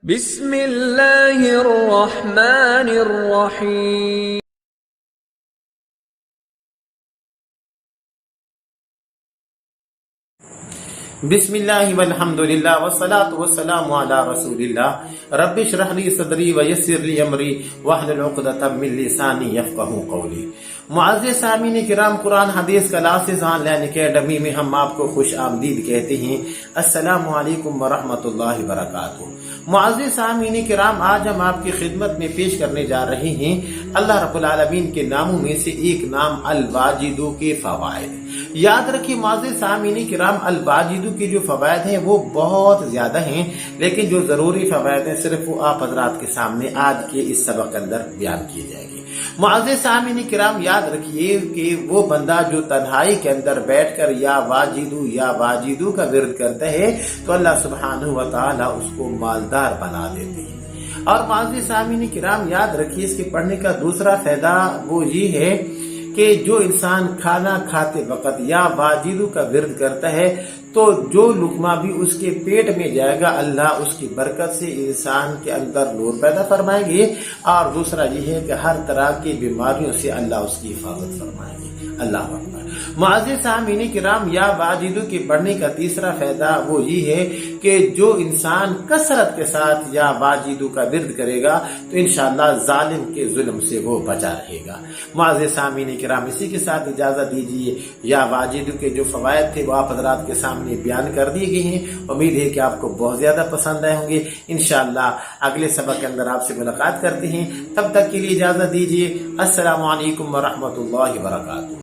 بسم اللہ الرحمن الرحیم. بسم اللہ والحمد للہ والصلاة والسلام علی رسول اللہ. رب اشرح لی صدری ویسر لی امری واحلل عقدۃ من لسانی یفقہوا قولی. معزز سامعین کرام، قرآن حدیث کلاسز آن لائن اکیڈمی میں ہم آپ کو خوش آمدید کہتے ہیں. السلام علیکم ورحمۃ اللہ وبرکاتہ. معزز سامعین کرام، آج ہم آپ کی خدمت میں پیش کرنے جا رہے ہیں اللہ رب العالمین کے ناموں میں سے ایک نام الواجد کے فوائد. یاد رکھیے معزز سامعین کرام، الواجد کے جو فوائد ہیں وہ بہت زیادہ ہیں، لیکن جو ضروری فوائد ہیں صرف وہ آپ حضرات کے سامنے آج کے اس سبق کے اندر بیان کیے جائیں گے. معزز سامعین کرام، یاد رکھیے کہ وہ بندہ جو تنہائی کے اندر بیٹھ کر یا واجدو کا ورد کرتا ہے تو اللہ سبحانہ و تعالی اس کو مالدار بنا دیتے ہیں. اور معزز سامعین کرام، یاد رکھیے اس کے پڑھنے کا دوسرا فائدہ وہ یہ ہے کہ جو انسان کھانا کھاتے وقت یا واجدو کا ورد کرتا ہے تو جو لقمہ بھی اس کے پیٹ میں جائے گا اللہ اس کی برکت سے انسان کے اندر نور پیدا فرمائیں گے. اور دوسرا یہ ہے کہ ہر طرح کی بیماریوں سے اللہ اس کی حفاظت فرمائیں گے. اللہ اکبر. معزز سامعین کرام، یا واجدو کے پڑھنے کا تیسرا فائدہ وہ یہ ہے کہ جو انسان کثرت کے ساتھ یا واجدو کا ورد کرے گا تو انشاءاللہ ظالم کے ظلم سے وہ بچا رہے گا. معزز سامعین کرام، اسی کے ساتھ اجازت دیجیے. یا واجدو کے جو فوائد تھے وہ آپ حضرات کے سامنے بیان کر دیے گئے ہیں. امید ہے کہ آپ کو بہت زیادہ پسند آئے ہوں گے. انشاءاللہ اگلے سبق کے اندر آپ سے ملاقات کرتے ہیں. تب تک کے لیے اجازت دیجیے. السلام علیکم ورحمۃ اللہ وبرکاتہ.